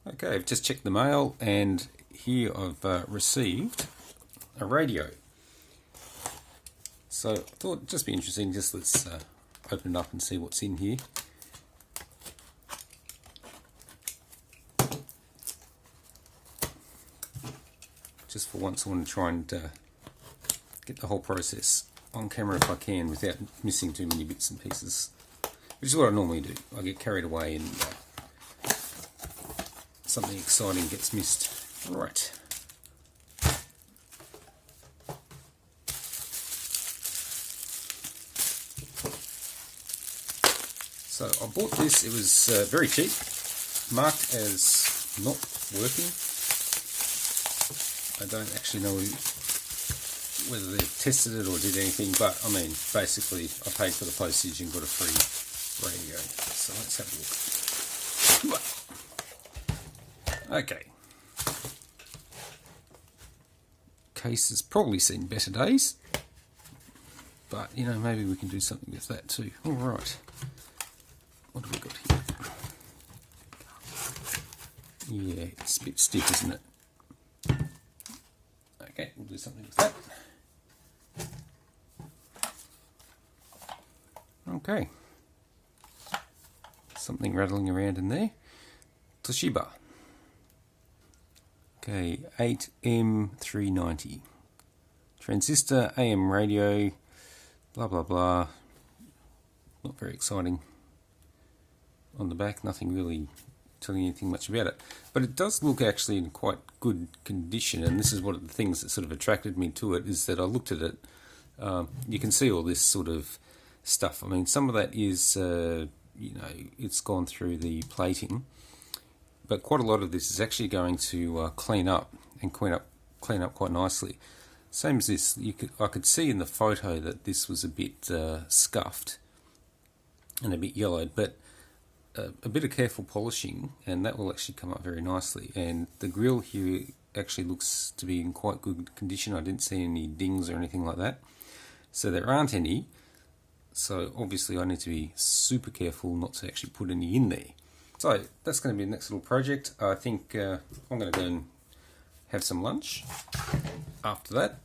Okay, I've just checked the mail and here I've received a radio. So I thought it'd just be interesting, let's open it up and see what's in here. Just for once I want to try and get the whole process on camera if I can without missing too many bits and pieces, which is what I normally do. I get carried away and something exciting gets missed. Right. So I bought this, it was very cheap, marked as not working. I don't actually know whether they've tested it or did anything, but I mean, basically I paid for the postage and got a free radio. So let's have a look. Okay. Case has probably seen better days, but you know, maybe we can do something with that too. All right. What have we got here? Yeah, it's a bit stiff, isn't it? Okay, we'll do something with that. Okay. Something rattling around in there. Toshiba. Okay, 8M390. Transistor, AM radio, blah blah blah. Not very exciting. On the back, nothing really telling you anything much about it. But it does look actually in quite good condition, and this is one of the things that sort of attracted me to it, is that I looked at it. You can see all this sort of stuff. I mean, some of that is, you know, it's gone through the plating, but quite a lot of this is actually going to clean up quite nicely. Same as this, I could see in the photo that this was a bit scuffed and a bit yellowed, but a bit of careful polishing and that will actually come up very nicely. And the grill here actually looks to be in quite good condition. I didn't see any dings or anything like that, so there aren't any. So obviously I need to be super careful not to actually put any in there. So that's going to be the next little project. I think I'm going to go and have some lunch. After that,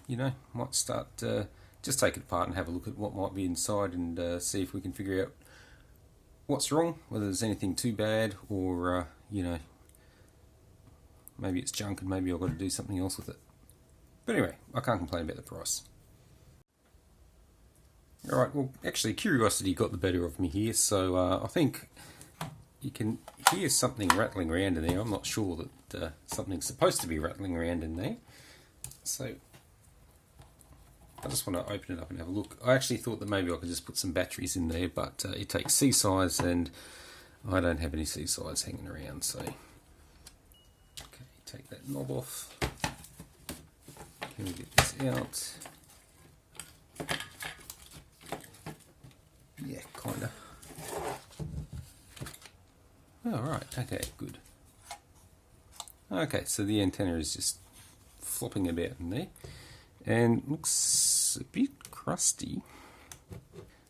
you know, might start just take it apart and have a look at what might be inside and see if we can figure out what's wrong, whether there's anything too bad or, you know, maybe it's junk and maybe I've got to do something else with it. But anyway, I can't complain about the price. Alright, well, actually curiosity got the better of me here, so I think you can hear something rattling around in there. I'm not sure that something's supposed to be rattling around in there. So I just want to open it up and have a look. I actually thought that maybe I could just put some batteries in there, but it takes C-size and I don't have any C-size hanging around, so okay, take that knob off. Can we get this out? Yeah, kinda. Oh, right, okay, good. Okay, so the antenna is just flopping about in there and looks a bit crusty.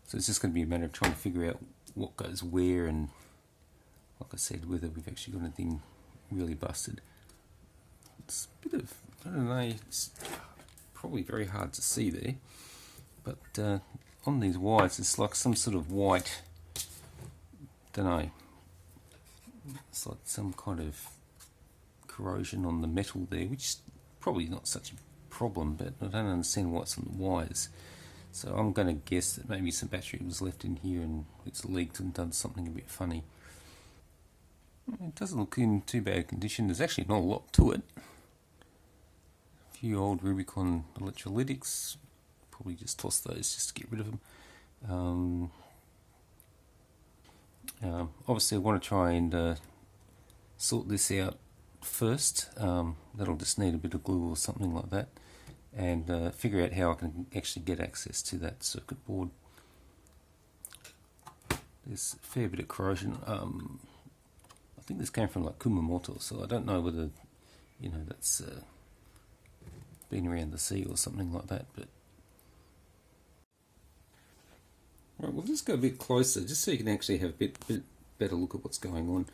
So it's just going to be a matter of trying to figure out what goes where and, like I said, whether we've actually got anything really busted. It's a bit of, I don't know, it's probably very hard to see there, but on these wires it's like some sort of white, don't know, it's like some kind of corrosion on the metal there, which is probably not such a problem, but I don't understand what's on the wires. So I'm going to guess that maybe some battery was left in here and it's leaked and done something a bit funny. It doesn't look in too bad condition. There's actually not a lot to it. A few old Rubicon electrolytics. Probably just toss those just to get rid of them. Obviously I want to try and sort this out first. That'll just need a bit of glue or something like that, and figure out how I can actually get access to that circuit board. There's a fair bit of corrosion. I think this came from like Kumamoto, so I don't know whether, you know, that's been around the sea or something like that. But right, we'll just go a bit closer, just so you can actually have a bit better look at what's going on.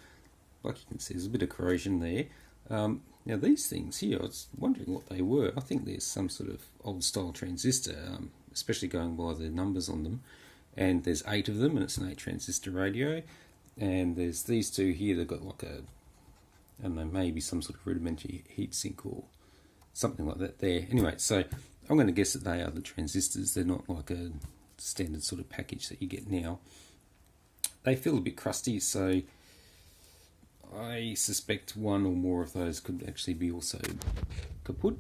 like you can see, there's a bit of corrosion there. Now these things here, I was wondering what they were. I think there's some sort of old style transistor, especially going by the numbers on them. And there's 8 of them, and it's an 8 transistor radio. And there's these two here, they've got like a, I don't know, maybe some sort of rudimentary heatsink or something like that there. Anyway, so I'm going to guess that they are the transistors. They're not like a standard sort of package that you get now. They feel a bit crusty, so I suspect one or more of those could actually be also kaput.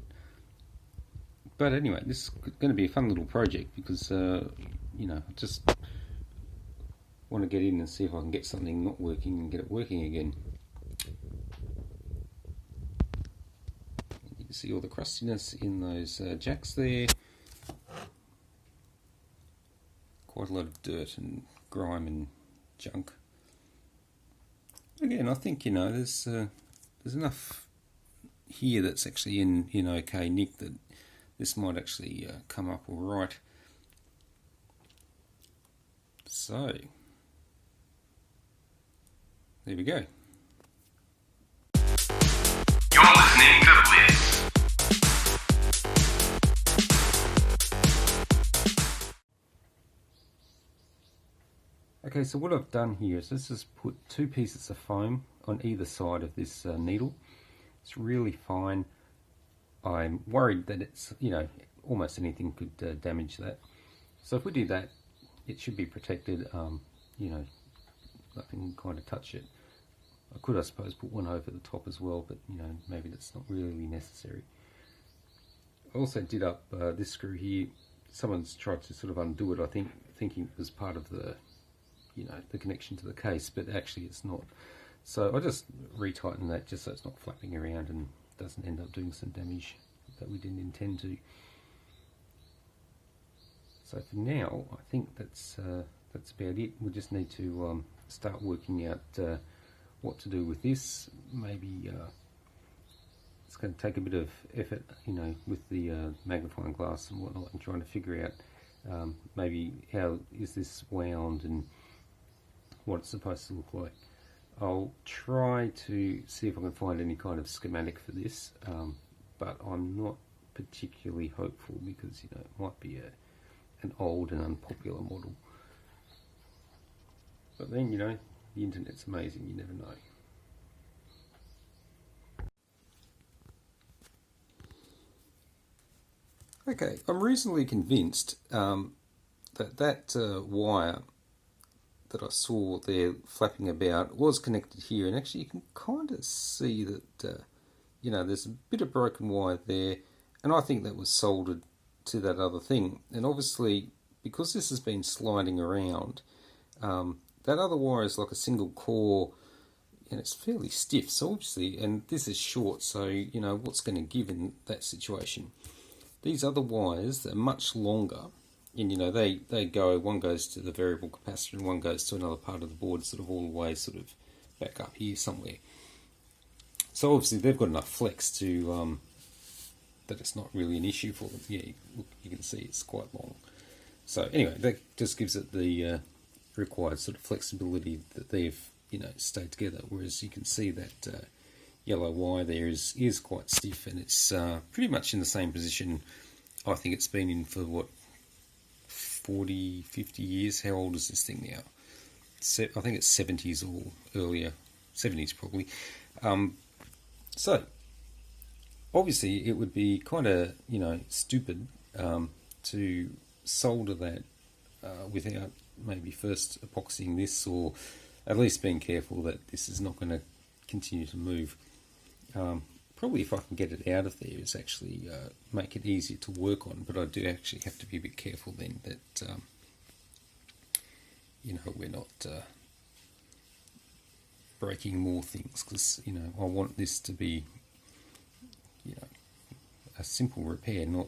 But anyway, this is going to be a fun little project because, you know, I just want to get in and see if I can get something not working and get it working again. You can see all the crustiness in those jacks there. Quite a lot of dirt and grime and junk. Again, I think, you know, there's enough here that's actually in okay nick that this might actually come up all right. So there we go. You're listening to Bliss. Okay, so what I've done here is let's just put 2 pieces of foam on either side of this needle. It's really fine. I'm worried that it's, you know, almost anything could damage that. So if we do that, it should be protected. You know, nothing can kind of touch it. I could, I suppose, put one over the top as well, but you know, maybe that's not really necessary. I also did up this screw here. Someone's tried to sort of undo it, I think, thinking it was part of the, you know, the connection to the case, but actually it's not. So I just retighten that just so it's not flapping around and doesn't end up doing some damage that we didn't intend to. So for now, I think that's about it. We just need to start working out what to do with this. Maybe it's going to take a bit of effort, you know, with the magnifying glass and whatnot, and trying to figure out maybe how is this wound and what it's supposed to look like. I'll try to see if I can find any kind of schematic for this, but I'm not particularly hopeful because, you know, it might be an old and unpopular model. But then, you know, the internet's amazing, you never know. Okay, I'm reasonably convinced that wire that I saw there flapping about was connected here, and actually you can kind of see that you know, there's a bit of broken wire there, and I think that was soldered to that other thing. And obviously, because this has been sliding around, that other wire is like a single core, and it's fairly stiff, so obviously, and this is short, so you know what's going to give in that situation. These other wires that are much longer, and you know, they go, one goes to the variable capacitor and one goes to another part of the board, sort of all the way sort of back up here somewhere. So obviously they've got enough flex to that it's not really an issue for them. Yeah, look, you can see it's quite long. So anyway, that just gives it the required sort of flexibility that they've, you know, stayed together. Whereas you can see that yellow wire there is quite stiff, and it's pretty much in the same position I think it's been in for what, 40, 50 years. How old is this thing now? I think it's 70s or earlier, 70s probably. So obviously it would be kind of, you know, stupid to solder that without maybe first epoxying this, or at least being careful that this is not going to continue to move. Probably if I can get it out of there, is actually make it easier to work on, but I do actually have to be a bit careful then that you know, we're not breaking more things, because you know, I want this to be, you know, a simple repair, not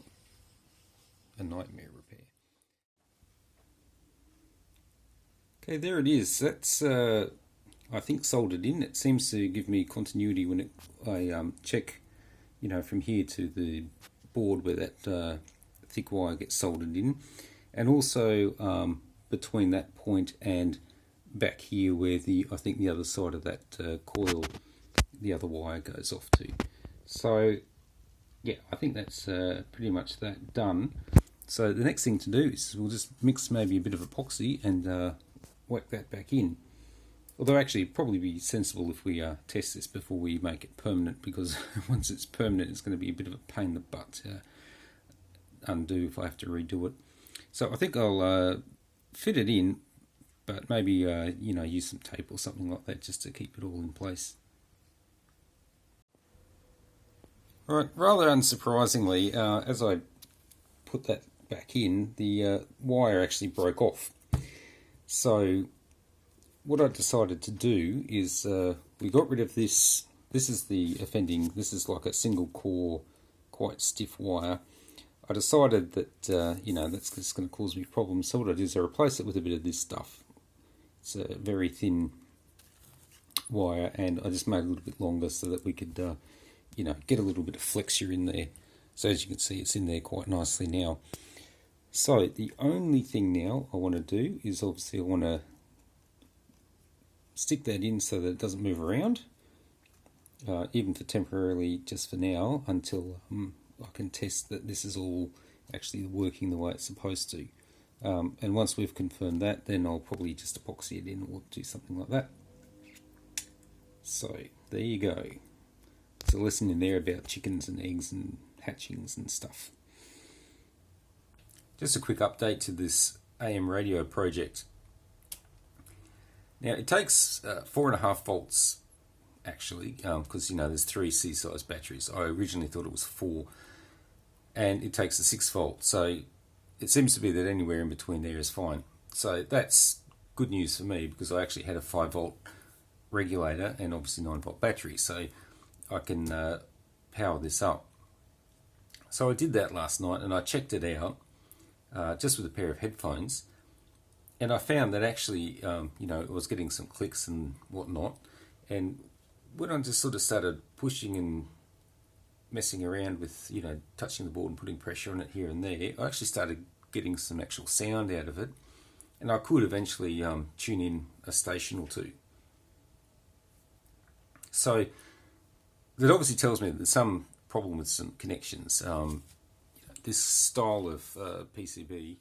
a nightmare repair. Okay, there it is. That's I think soldered in. It seems to give me continuity when I check, you know, from here to the board where that thick wire gets soldered in, and also between that point and back here where I think the other side of that coil, the other wire goes off to. So yeah, I think that's pretty much that done. So the next thing to do is we'll just mix maybe a bit of epoxy and whack that back in. Although actually it'd probably be sensible if we test this before we make it permanent, because once it's permanent it's going to be a bit of a pain in the butt to undo if I have to redo it. So I think I'll fit it in, but maybe use some tape or something like that just to keep it all in place. Right, rather unsurprisingly, as I put that back in, the wire actually broke off. So what I decided to do is we got rid of this. This is the offending. This is like a single core, quite stiff wire. I decided that that's just going to cause me problems. So what I did is I replaced it with a bit of this stuff. It's a very thin wire, and I just made it a little bit longer so that we could get a little bit of flexure in there. So as you can see, it's in there quite nicely now. So the only thing now I want to do is obviously I want to stick that in so that it doesn't move around, even for temporarily, just for now, until I can test that this is all actually working the way it's supposed to. And once we've confirmed that, then I'll probably just epoxy it in or do something like that. So there you go. It's a lesson in there about chickens and eggs and hatchings and stuff. Just a quick update to this AM radio project. Now it takes 4.5 volts actually, because there's 3 C-size batteries. I originally thought it was 4, and it takes a 6 volt. So it seems to be that anywhere in between there is fine. So that's good news for me, because I actually had a 5 volt regulator and obviously 9 volt battery, so I can power this up. So I did that last night and I checked it out just with a pair of headphones, and I found that actually it was getting some clicks and whatnot. And when I just sort of started pushing and messing around with touching the board and putting pressure on it here and there, I actually started getting some actual sound out of it, and I could eventually tune in a station or two. So that obviously tells me that there's some problem with some connections. This style of PCB